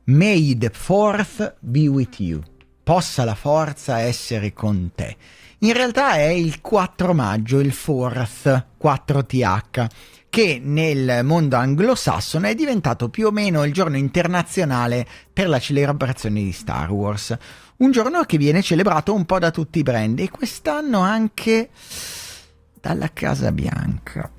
May the fourth be with you. Possa la forza essere con te. In realtà è il 4 maggio, il 4th, 4th, che nel mondo anglosassone è diventato più o meno il giorno internazionale per la celebrazione di Star Wars. Un giorno che viene celebrato un po' da tutti i brand e quest'anno anche dalla Casa Bianca.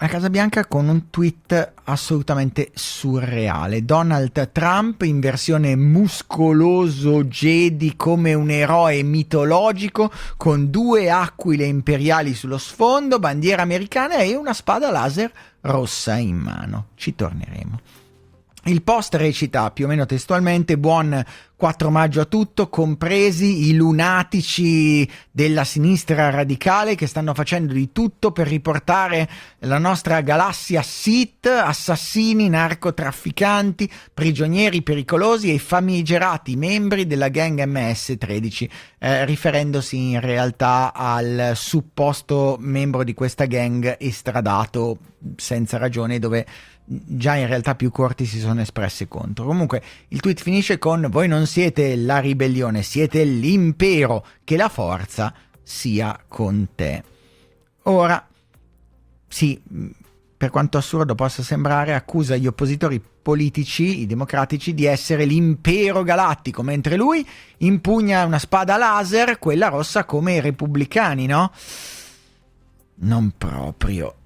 La Casa Bianca con un tweet assolutamente surreale. Donald Trump in versione muscoloso Jedi come un eroe mitologico con 2 aquile imperiali sullo sfondo, bandiera americana e una spada laser rossa in mano. Ci torneremo. Il post recita più o meno testualmente: buon 4 maggio a tutto, compresi i lunatici della sinistra radicale che stanno facendo di tutto per riportare la nostra galassia Sith, assassini, narcotrafficanti, prigionieri pericolosi e famigerati membri della gang MS-13, riferendosi in realtà al supposto membro di questa gang estradato senza ragione, dove già in realtà più corti si sono espresse contro. Comunque il tweet finisce con: voi non siete la ribellione, siete l'impero, che la forza sia con te. Ora, sì, per quanto assurdo possa sembrare, accusa gli oppositori politici, i democratici, di essere l'impero galattico, mentre lui impugna una spada laser, quella rossa, come i repubblicani, no? Non proprio.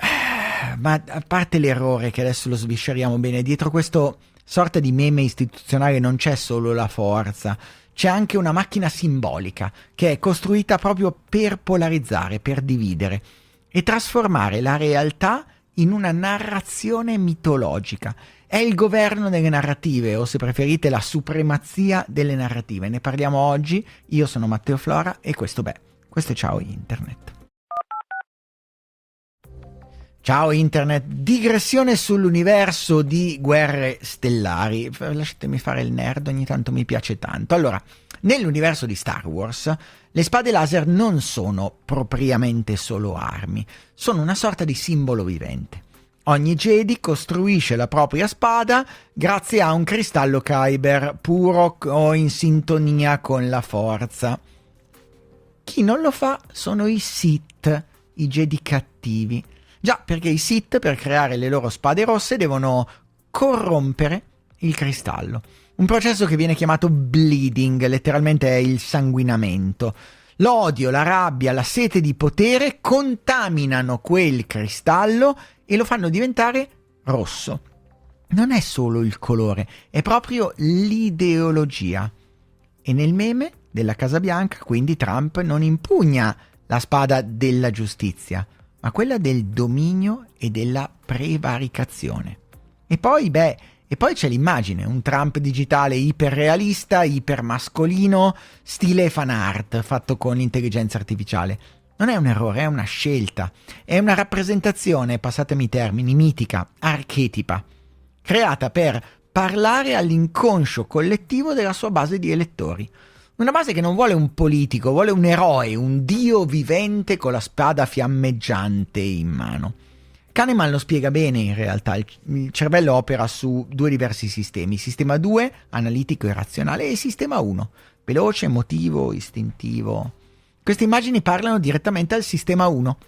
Ma a parte l'errore, che adesso lo svisceriamo bene, dietro questo sorta di meme istituzionale non c'è solo la forza, c'è anche una macchina simbolica che è costruita proprio per polarizzare, per dividere e trasformare la realtà in una narrazione mitologica. È il governo delle narrative, o se preferite la supremazia delle narrative. Ne parliamo oggi. Io sono Matteo Flora e questo è Ciao Internet. Ciao Internet, digressione sull'universo di Guerre Stellari. Lasciatemi fare il nerd, ogni tanto mi piace tanto. Allora, nell'universo di Star Wars, le spade laser non sono propriamente solo armi, sono una sorta di simbolo vivente. Ogni Jedi costruisce la propria spada grazie a un cristallo Kyber, puro o in sintonia con la forza. Chi non lo fa sono i Sith, i Jedi cattivi. Già, perché i Sith, per creare le loro spade rosse, devono corrompere il cristallo. Un processo che viene chiamato bleeding, letteralmente è il sanguinamento. L'odio, la rabbia, la sete di potere contaminano quel cristallo e lo fanno diventare rosso. Non è solo il colore, è proprio l'ideologia. E nel meme della Casa Bianca, quindi, Trump non impugna la spada della giustizia, ma quella del dominio e della prevaricazione. E poi c'è l'immagine, un Trump digitale iperrealista, ipermascolino, stile fan art, fatto con intelligenza artificiale. Non è un errore, è una scelta. È una rappresentazione, passatemi i termini, mitica, archetipa, creata per parlare all'inconscio collettivo della sua base di elettori. Una base che non vuole un politico, vuole un eroe, un dio vivente con la spada fiammeggiante in mano. Kahneman lo spiega bene in realtà, il cervello opera su 2 diversi sistemi: sistema 2, analitico e razionale, e sistema 1, veloce, emotivo, istintivo. Queste immagini parlano direttamente al sistema 1.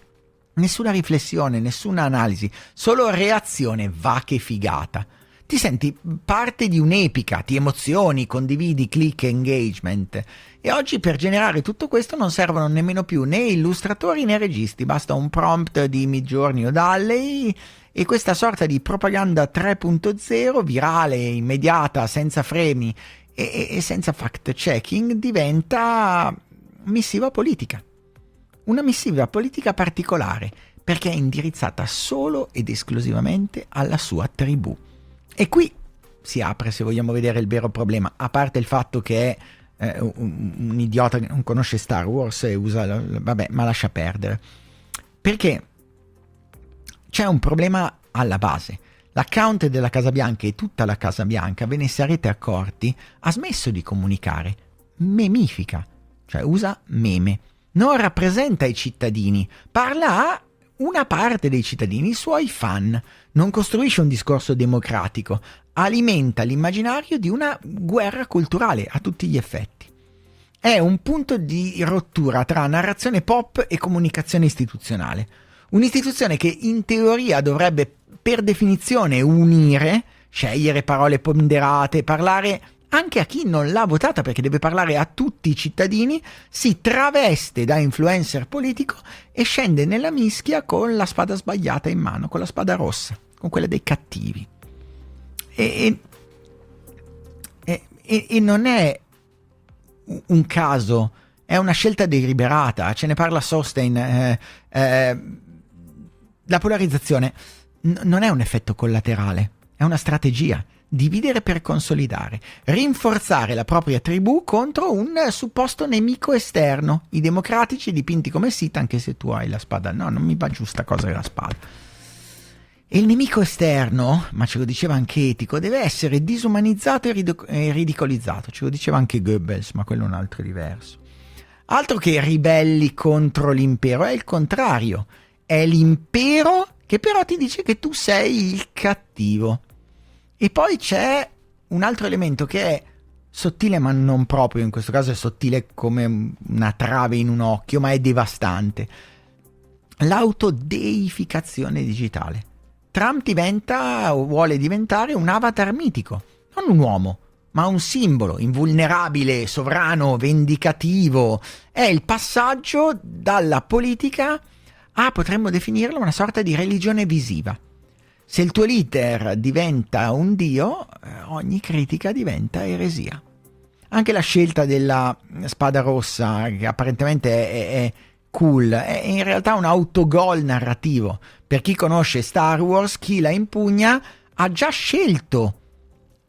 Nessuna riflessione, nessuna analisi, solo reazione. Va che figata! Ti senti parte di un'epica, ti emozioni, condividi, click, engagement. E oggi per generare tutto questo non servono nemmeno più né illustratori né registi, basta un prompt di Midjourney o Dall-E e questa sorta di propaganda 3.0, virale, immediata, senza freni e senza fact-checking, diventa missiva politica. Una missiva politica particolare, perché è indirizzata solo ed esclusivamente alla sua tribù. E qui si apre, se vogliamo vedere, il vero problema, a parte il fatto che è un idiota che non conosce Star Wars e usa... vabbè, ma lascia perdere. Perché c'è un problema alla base. L'account della Casa Bianca e tutta la Casa Bianca, ve ne sarete accorti, ha smesso di comunicare. Memifica, cioè usa meme. Non rappresenta i cittadini, parla a una parte dei cittadini, i suoi fan. non costruisce un discorso democratico, alimenta l'immaginario di una guerra culturale a tutti gli effetti. È un punto di rottura tra narrazione pop e comunicazione istituzionale. Un'istituzione che in teoria dovrebbe per definizione unire, scegliere parole ponderate, parlare anche a chi non l'ha votata perché deve parlare a tutti i cittadini, si traveste da influencer politico e scende nella mischia con la spada sbagliata in mano, con la spada rossa, con quella dei cattivi. E non è un caso, è una scelta deliberata, ce ne parla Sostein. La polarizzazione non è un effetto collaterale, è una strategia. Dividere per consolidare, rinforzare la propria tribù contro un supposto nemico esterno. I democratici dipinti come Sith, anche se tu hai la spada. No, non mi va giù sta cosa della spada. E il nemico esterno, ma ce lo diceva anche Etico, deve essere disumanizzato e ridicolizzato. Ce lo diceva anche Goebbels, ma quello è un altro diverso. Altro che ribelli contro l'impero, è il contrario. È l'impero che però ti dice che tu sei il cattivo. E poi c'è un altro elemento che è sottile ma non proprio, in questo caso è sottile come una trave in un occhio, ma è devastante. L'autodeificazione digitale. Trump diventa o vuole diventare un avatar mitico, non un uomo, ma un simbolo invulnerabile, sovrano, vendicativo. È il passaggio dalla politica a, potremmo definirlo, una sorta di religione visiva. Se il tuo leader diventa un dio, ogni critica diventa eresia. Anche la scelta della spada rossa, che apparentemente è cool, è in realtà un autogol narrativo. Per chi conosce Star Wars, chi la impugna ha già scelto.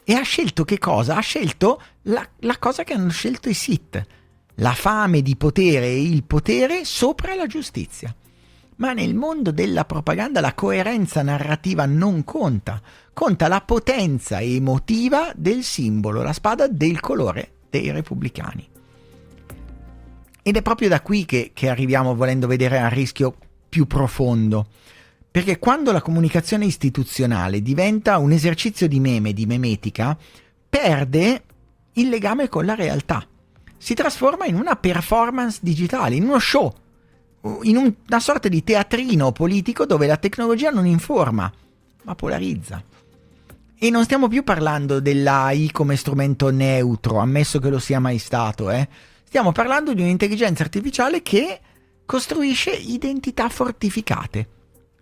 E ha scelto che cosa? Ha scelto la cosa che hanno scelto i Sith. La fame di potere e il potere sopra la giustizia. Ma nel mondo della propaganda la coerenza narrativa non conta, conta la potenza emotiva del simbolo, la spada del colore dei repubblicani. Ed è proprio da qui che arriviamo, volendo vedere al rischio più profondo, perché quando la comunicazione istituzionale diventa un esercizio di meme, di memetica, perde il legame con la realtà, si trasforma in una performance digitale, in uno show, in una sorta di teatrino politico dove la tecnologia non informa, ma polarizza. E non stiamo più parlando dell'AI come strumento neutro, ammesso che lo sia mai stato, Stiamo parlando di un'intelligenza artificiale che costruisce identità fortificate,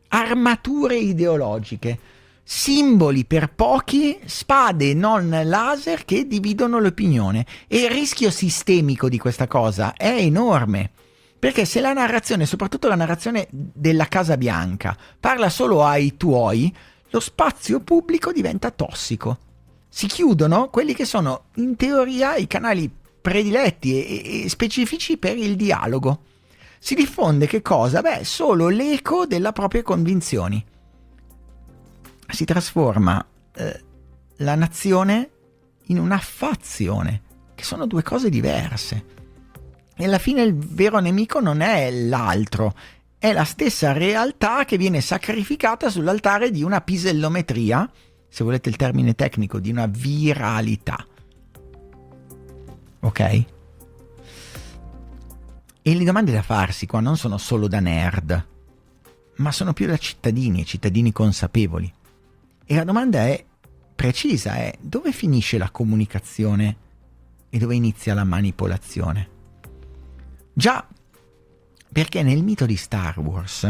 armature ideologiche, simboli per pochi, spade non laser che dividono l'opinione. E il rischio sistemico di questa cosa è enorme. Perché se la narrazione, soprattutto la narrazione della Casa Bianca, parla solo ai tuoi, lo spazio pubblico diventa tossico. Si chiudono quelli che sono in teoria i canali prediletti e specifici per il dialogo. Si diffonde che cosa? Solo l'eco delle proprie convinzioni. Si trasforma la nazione in una fazione, che sono due cose diverse. E alla fine il vero nemico non è l'altro, è la stessa realtà che viene sacrificata sull'altare di una pisellometria, se volete il termine tecnico, di una viralità. Ok? E le domande da farsi qua non sono solo da nerd, ma sono più da cittadini e cittadini consapevoli. E la domanda è precisa, è dove finisce la comunicazione e dove inizia la manipolazione? Già, perché nel mito di Star Wars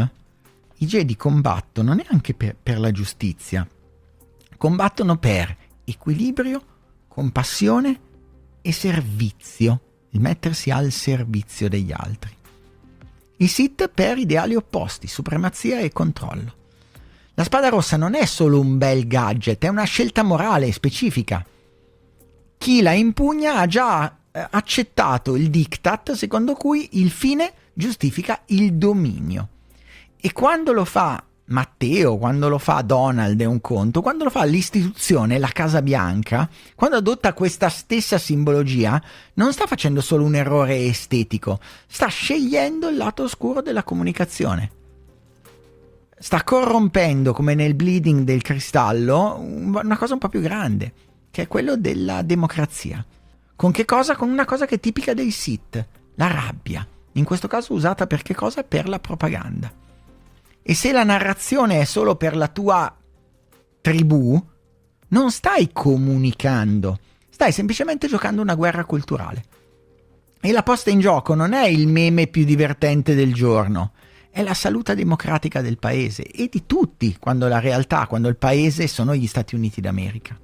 i Jedi combattono neanche per la giustizia, combattono per equilibrio, compassione e servizio, il mettersi al servizio degli altri. I Sith per ideali opposti, supremazia e controllo. La spada rossa non è solo un bel gadget, è una scelta morale specifica. Chi la impugna ha già accettato il diktat secondo cui il fine giustifica il dominio. E quando lo fa Matteo, quando lo fa Donald è un conto, quando lo fa l'istituzione, la Casa Bianca, quando adotta questa stessa simbologia, non sta facendo solo un errore estetico, sta scegliendo il lato oscuro della comunicazione. sta corrompendo, come nel bleeding del cristallo, una cosa un po' più grande, che è quello della democrazia. Con che cosa? Con una cosa che è tipica dei Sith, la rabbia. In questo caso usata per che cosa? Per la propaganda. E se la narrazione è solo per la tua tribù, non stai comunicando, stai semplicemente giocando una guerra culturale. E la posta in gioco non è il meme più divertente del giorno, è la salute democratica del paese e di tutti, quando la realtà, quando il paese sono gli Stati Uniti d'America.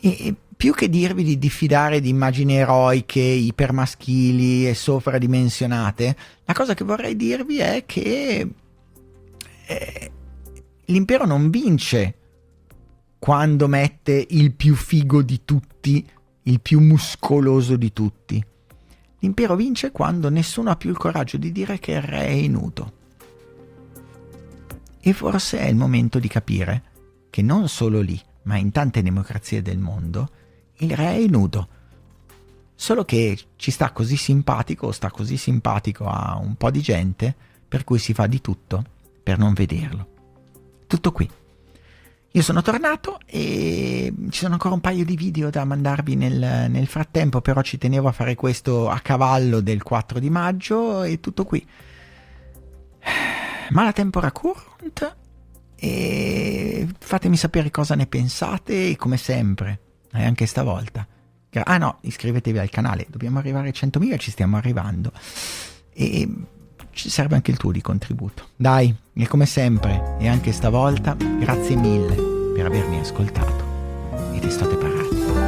E più che dirvi di diffidare di immagini eroiche, ipermaschili e sovradimensionate, la cosa che vorrei dirvi è che l'impero non vince quando mette il più figo di tutti, il più muscoloso di tutti. L'impero vince quando nessuno ha più il coraggio di dire che il re è nudo. E forse è il momento di capire che non solo lì, ma in tante democrazie del mondo, il re è nudo. Solo che ci sta così simpatico, o sta così simpatico a un po' di gente, per cui si fa di tutto per non vederlo. Tutto qui. Io sono tornato e ci sono ancora un paio di video da mandarvi nel frattempo, però ci tenevo a fare questo a cavallo del 4 di maggio e tutto qui. Mala tempora current, e fatemi sapere cosa ne pensate e come sempre, e anche stavolta. Ah no, iscrivetevi al canale, dobbiamo arrivare a 100.000, ci stiamo arrivando. E ci serve anche il tuo di contributo. Dai, e come sempre, e anche stavolta, grazie mille per avermi ascoltato. Ed estate parati.